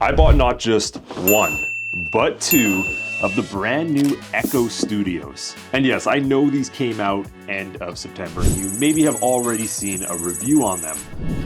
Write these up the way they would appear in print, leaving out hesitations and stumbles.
I bought not just one, but two of the brand new Echo Studios. And yes, I know these came out end of September. You maybe have already seen a review on them,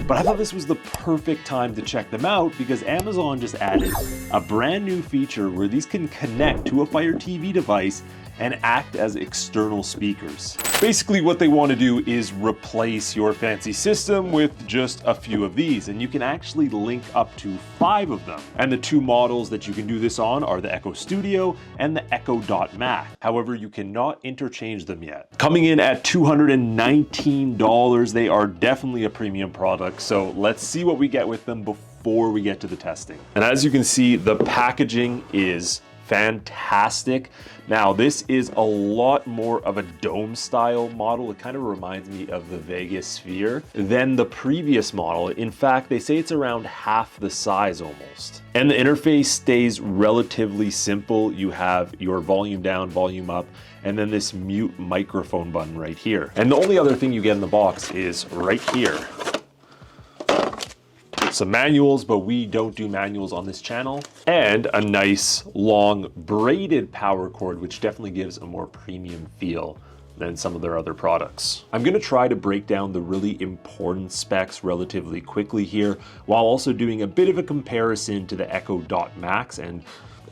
but I thought this was the perfect time to check them out because Amazon just added a brand new feature where these can connect to a Fire TV device and act as external speakers. Basically what they want to do is replace your fancy system with just a few of these, and you can actually link up to 5 of them. And the 2 models that you can do this on are the Echo Studio and the Echo Dot Max. However, you cannot interchange them yet. Coming in at $219, they are definitely a premium product, so let's see what we get with them before we get to the testing. And as you can see, the packaging is fantastic. Now, this is a lot more of a dome style model. It kind of reminds me of the Vegas Sphere than the previous model. In fact, they say it's around half the size almost. And the interface stays relatively simple. You have your volume down, volume up, and then this mute microphone button right here. And the only other thing you get in the box is right here. Some manuals, but we don't do manuals on this channel, and a nice long braided power cord, which definitely gives a more premium feel than some of their other products. I'm gonna try to break down the really important specs relatively quickly here, while also doing a bit of a comparison to the Echo Dot Max and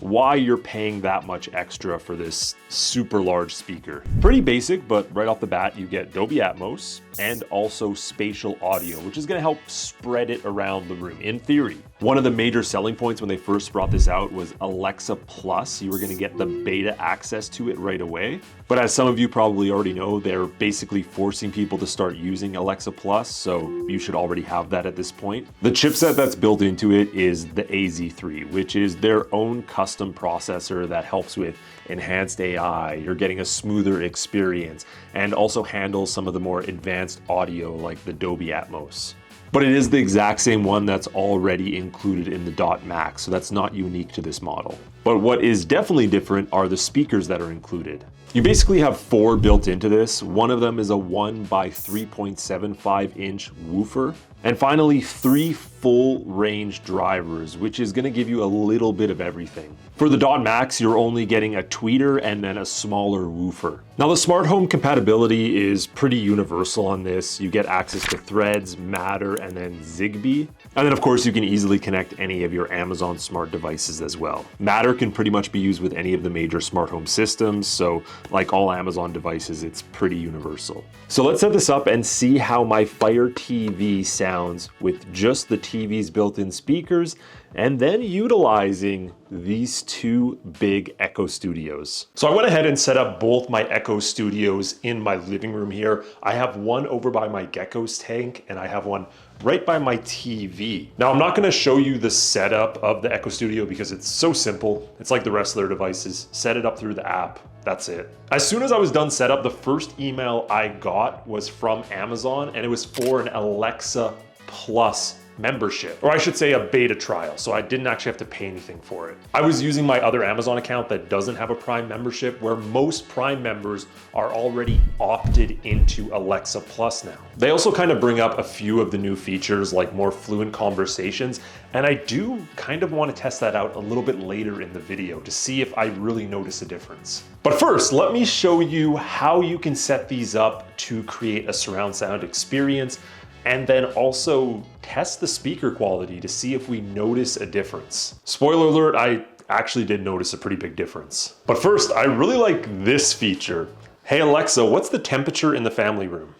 why you're paying that much extra for this super large speaker. Pretty basic, but right off the bat, you get Dolby Atmos and also spatial audio, which is gonna help spread it around the room, in theory. One of the major selling points when they first brought this out was Alexa Plus. You were gonna get the beta access to it right away. But as some of you probably already know, they're basically forcing people to start using Alexa Plus, so you should already have that at this point. The chipset that's built into it is the AZ3, which is their own custom processor that helps with enhanced AI. You're getting a smoother experience and also handles some of the more advanced audio like the Dolby Atmos. But it is the exact same one that's already included in the Dot Max, so that's not unique to this model. But what is definitely different are the speakers that are included. You basically have 4 built into this. One of them is a 1 by 3.75 inch woofer. And finally, 3 full range drivers, which is gonna give you a little bit of everything. For the Dot Max, you're only getting a tweeter and then a smaller woofer. Now, the smart home compatibility is pretty universal on this. You get access to Threads, Matter, and then Zigbee. And then of course, you can easily connect any of your Amazon smart devices as well. Matter can pretty much be used with any of the major smart home systems. So like all Amazon devices, it's pretty universal. So let's set this up and see how my Fire TV sounds with just the TV's built-in speakers, and then utilizing these 2 big Echo Studios. So I went ahead and set up both my Echo Studios in my living room here. I have one over by my Gecko's tank, and I have one right by my TV. Now, I'm not gonna show you the setup of the Echo Studio because it's so simple. It's like the rest of their devices. Set it up through the app. That's it. As soon as I was done setup, the first email I got was from Amazon, and it was for an Alexa Plus membership, or I should say a beta trial, so I didn't actually have to pay anything for it. I was using my other Amazon account that doesn't have a Prime membership, where most Prime members are already opted into Alexa Plus now. They also kind of bring up a few of the new features like more fluent conversations, and I do kind of want to test that out a little bit later in the video to see if I really notice a difference. But first, let me show you how you can set these up to create a surround sound experience, and then also test the speaker quality to see if we notice a difference. Spoiler alert, I actually did notice a pretty big difference. But first, I really like this feature. Hey Alexa, what's the temperature in the family room?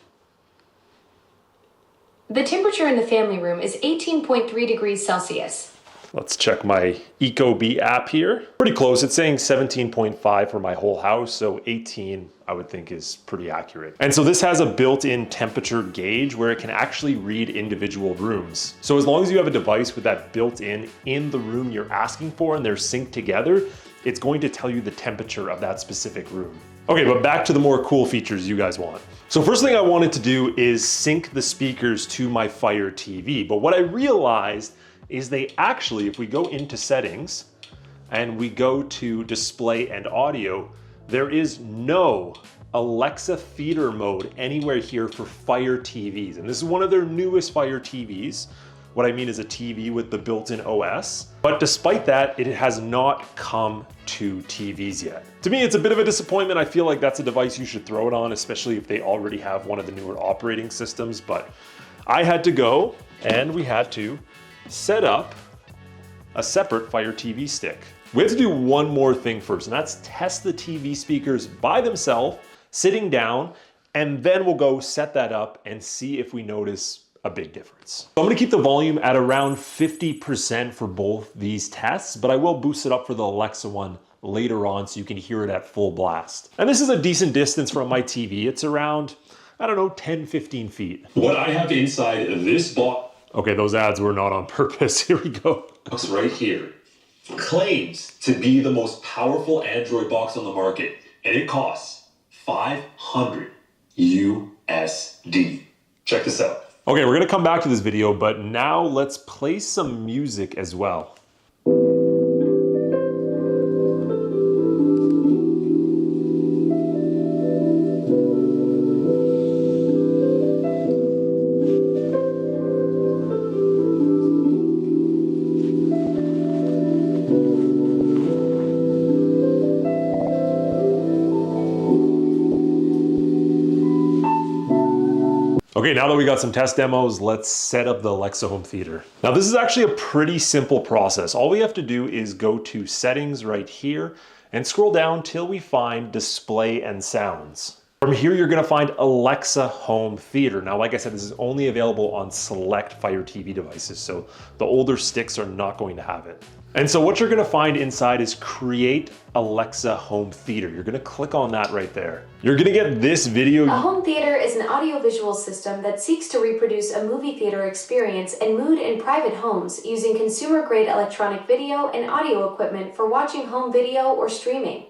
The temperature in the family room is 18.3 degrees Celsius. Let's check my Ecobee app here. Pretty close, it's saying 17.5 for my whole house, so 18 I would think is pretty accurate. And so this has a built-in temperature gauge where it can actually read individual rooms. So as long as you have a device with that built-in the room you're asking for and they're synced together, it's going to tell you the temperature of that specific room. Okay, but back to the more cool features you guys want. So first thing I wanted to do is sync the speakers to my Fire TV, but what I realized is they actually, if we go into settings and we go to display and audio, there is no Alexa theater mode anywhere here for Fire TVs. And this is one of their newest Fire TVs, What I mean is a TV with the built-in OS. But despite that, it has not come to TVs yet. To me, it's a bit of a disappointment. I feel like that's a device you should throw it on, especially if they already have one of the newer operating systems. But I had to go and we had to set up a separate Fire TV stick. We have to do one more thing first, and that's test the TV speakers by themselves, sitting down, and then we'll go set that up and see if we notice a big difference. So I'm gonna keep the volume at around 50% for both these tests, but I will boost it up for the Alexa one later on so you can hear it at full blast. And this is a decent distance from my TV. It's around, I don't know, 10, 15 feet. What I have inside this box. Okay, those ads were not on purpose. Here we go. Box right here claims to be the most powerful Android box on the market, and it costs $500 USD. Check this out. Okay, we're gonna come back to this video, but now let's play some music as well. Okay, now that we got some test demos, let's set up the Alexa home theater. Now this is actually a pretty simple process. All we have to do is go to settings right here and scroll down till we find display and sounds. From here, you're gonna find Alexa home theater. Now, like I said, this is only available on select Fire TV devices, so the older sticks are not going to have it. And so what you're gonna find inside is create Alexa home theater. You're gonna click on that right there. You're gonna get this video. A home theater is an audiovisual system that seeks to reproduce a movie theater experience and mood in private homes using consumer-grade electronic video and audio equipment for watching home video or streaming.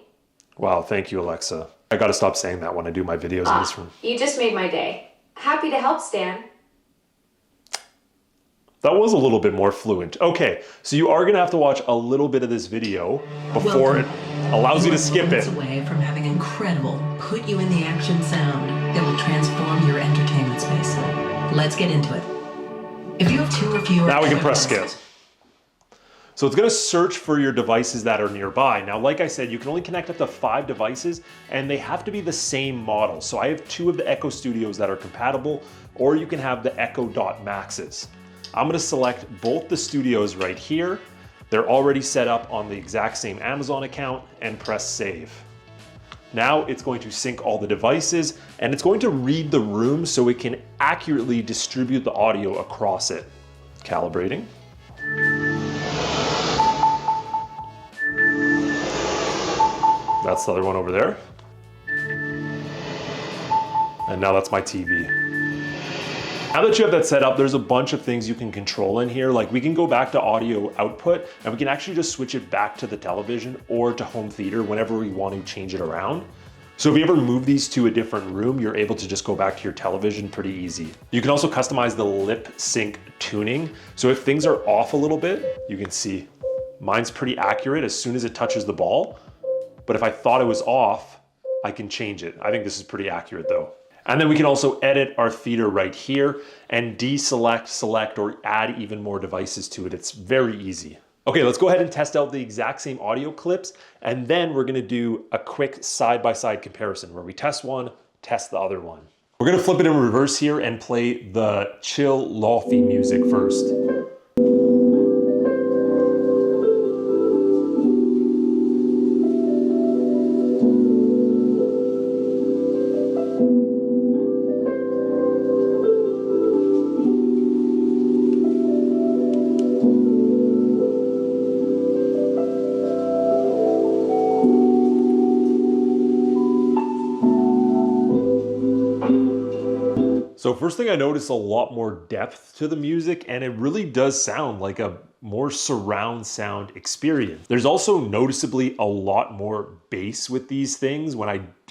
Wow, thank you, Alexa. I gotta stop saying that when I do my videos in this room. You just made my day. Happy to help, Stan. That was a little bit more fluent. Okay, so you are gonna have to watch a little bit of this video before it allows you to skip it. Away from having incredible, put you in the action sound that will transform your entertainment space. Let's get into it. If you have 2 or fewer... Now we can press skip. So it's gonna search for your devices that are nearby. Now, like I said, you can only connect up to 5 devices and they have to be the same model. So I have 2 of the Echo Studios that are compatible, or you can have the Echo Dot Maxes. I'm gonna select both the studios right here. They're already set up on the exact same Amazon account and press save. Now it's going to sync all the devices and it's going to read the room so it can accurately distribute the audio across it. Calibrating. That's the other one over there. And now that's my TV. Now that you have that set up, there's a bunch of things you can control in here. Like we can go back to audio output and we can actually just switch it back to the television or to home theater whenever we want to change it around. So if you ever move these to a different room, you're able to just go back to your television pretty easy. You can also customize the lip sync tuning. So if things are off a little bit, you can see mine's pretty accurate as soon as it touches the ball. But if I thought it was off, I can change it. I think this is pretty accurate though. And then we can also edit our theater right here and deselect, select, or add even more devices to it. It's very easy. Okay, let's go ahead and test out the exact same audio clips, and then we're gonna do a quick side-by-side comparison where we test one, test the other one. We're gonna flip it in reverse here and play the chill, lofi music first. So first thing I noticed, a lot more depth to the music, and it really does sound like a more surround sound experience. There's also noticeably a lot more bass with these things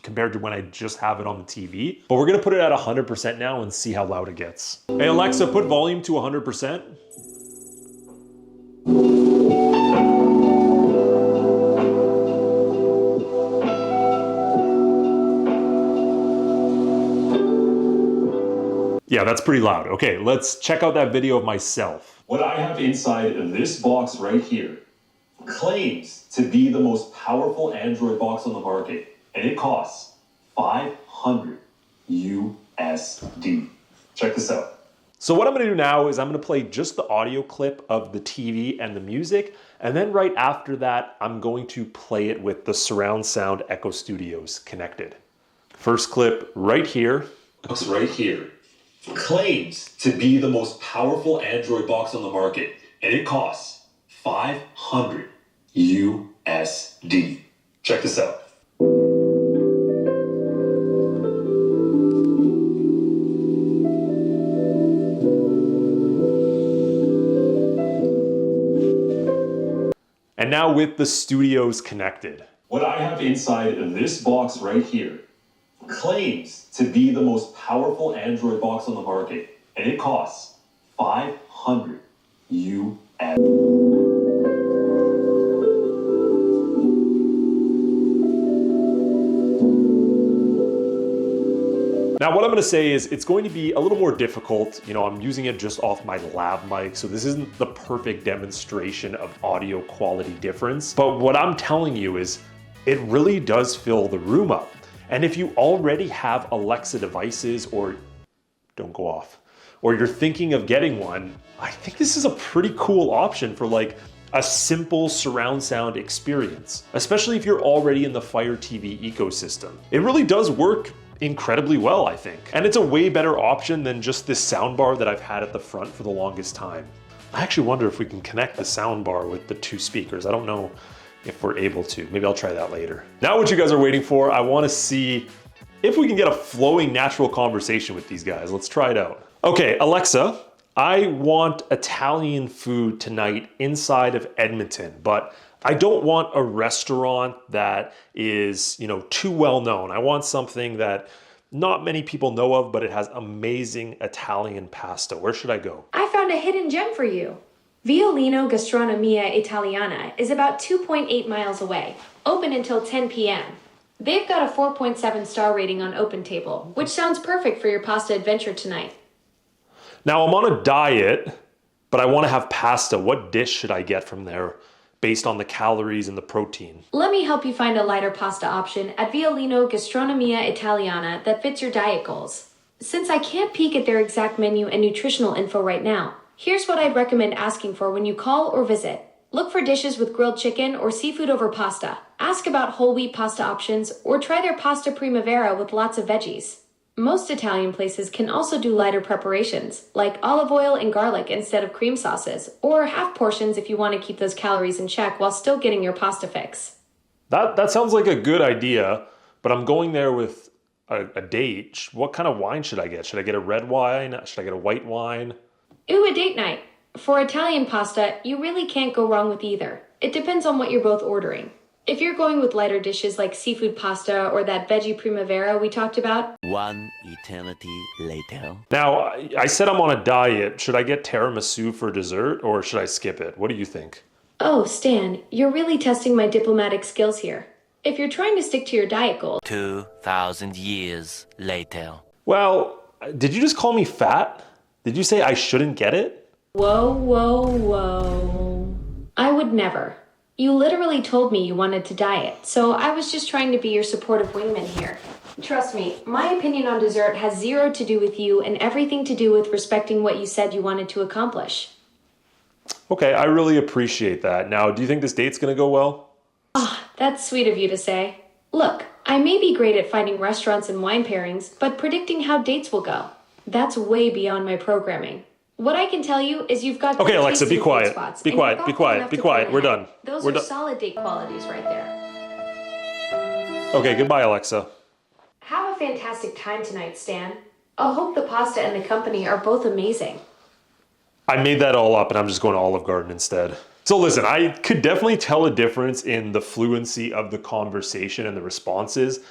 compared to when I just have it on the TV. But we're gonna put it at 100% now and see how loud it gets. Hey Alexa, put volume to 100%. Yeah, that's pretty loud. Okay, let's check out that video of myself. What I have inside of this box right here claims to be the most powerful Android box on the market, and it costs 500 USD. Check this out. So what I'm gonna do now is I'm gonna play just the audio clip of the TV and the music, and then right after that, I'm going to play it with the surround sound Echo Studios connected. First clip right here. Box right here claims to be the most powerful Android box on the market, and it costs 500 USD. Check this out. And now with the studios connected. What I have inside of this box right here claims to be the most powerful Android box on the market, and it costs 500 USD. Now what I'm gonna say is it's going to be a little more difficult. You know, I'm using it just off my lav mic, so this isn't the perfect demonstration of audio quality difference. But what I'm telling you is it really does fill the room up. And if you already have Alexa devices, or don't go off, or you're thinking of getting one, I think this is a pretty cool option for like a simple surround sound experience, especially if you're already in the Fire TV ecosystem. It really does work incredibly well, I think. And it's a way better option than just this soundbar that I've had at the front for the longest time. I actually wonder if we can connect the soundbar with the two speakers. I don't know if we're able to. Maybe I'll try that later. Now what you guys are waiting for, I want to see if we can get a flowing natural conversation with these guys. Let's try it out. Okay, Alexa, I want Italian food tonight inside of Edmonton, but I don't want a restaurant that is, you know, too well known. I want something that not many people know of, but it has amazing Italian pasta. Where should I go? I found a hidden gem for you. Violino Gastronomia Italiana is about 2.8 miles away, open until 10 p.m. They've got a 4.7 star rating on OpenTable, which sounds perfect for your pasta adventure tonight. Now I'm on a diet, but I want to have pasta. What dish should I get from there based on the calories and the protein? Let me help you find a lighter pasta option at Violino Gastronomia Italiana that fits your diet goals. Since I can't peek at their exact menu and nutritional info right now, here's what I'd recommend asking for when you call or visit. Look for dishes with grilled chicken or seafood over pasta. Ask about whole wheat pasta options or try their pasta primavera with lots of veggies. Most Italian places can also do lighter preparations, like olive oil and garlic instead of cream sauces, or half portions if you want to keep those calories in check while still getting your pasta fix. That sounds like a good idea, but I'm going there with a date. What kind of wine should I get? Should I get a red wine? Should I get a white wine? Ooh, a date night. For Italian pasta, you really can't go wrong with either. It depends on what you're both ordering. If you're going with lighter dishes like seafood pasta or that veggie primavera we talked about. One eternity later. Now, I said I'm on a diet. Should I get tiramisu for dessert or should I skip it? What do you think? Oh, Stan, you're really testing my diplomatic skills here. If you're trying to stick to your diet goal. 2,000 years later. Well, did you just call me fat? Did you say I shouldn't get it? Whoa, whoa, whoa. I would never. You literally told me you wanted to diet, so I was just trying to be your supportive wingman here. Trust me, my opinion on dessert has zero to do with you and everything to do with respecting what you said you wanted to accomplish. Okay, I really appreciate that. Now, do you think this date's gonna go well? That's sweet of you to say. Look, I may be great at finding restaurants and wine pairings, but predicting how dates will go, that's way beyond my programming. What I can tell you is you've got. Okay, Alexa, be quiet. Spots, be quiet. Be quiet. Be quiet. We're done. Those We're are done. solid date qualities right there. Okay, goodbye, Alexa. Have a fantastic time tonight, Stan. I hope the pasta and the company are both amazing. I made that all up and I'm just going to Olive Garden instead. So listen, I could definitely tell a difference in the fluency of the conversation and the responses.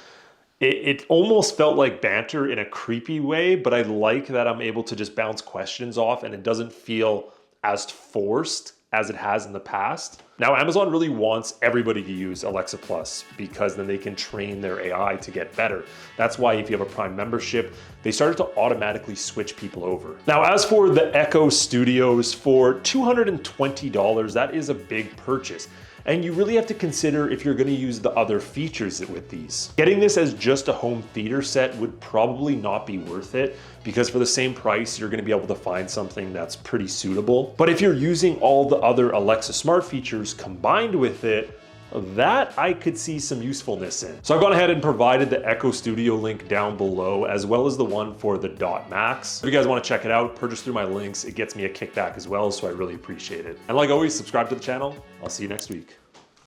It almost felt like banter in a creepy way, but I like that I'm able to just bounce questions off and it doesn't feel as forced as it has in the past. Now, Amazon really wants everybody to use Alexa Plus because then they can train their AI to get better. That's why if you have a Prime membership, they started to automatically switch people over. Now, as for the Echo Studios, for $220, that is a big purchase. And you really have to consider if you're going to use the other features with these. Getting this as just a home theater set would probably not be worth it, because for the same price, you're going to be able to find something that's pretty suitable. But if you're using all the other Alexa Smart features combined with it, that I could see some usefulness in. So I've gone ahead and provided the Echo Studio link down below, as well as the one for the Dot Max. If you guys want to check it out, purchase through my links. It gets me a kickback as well, so I really appreciate it. And like always, subscribe to the channel. I'll see you next week.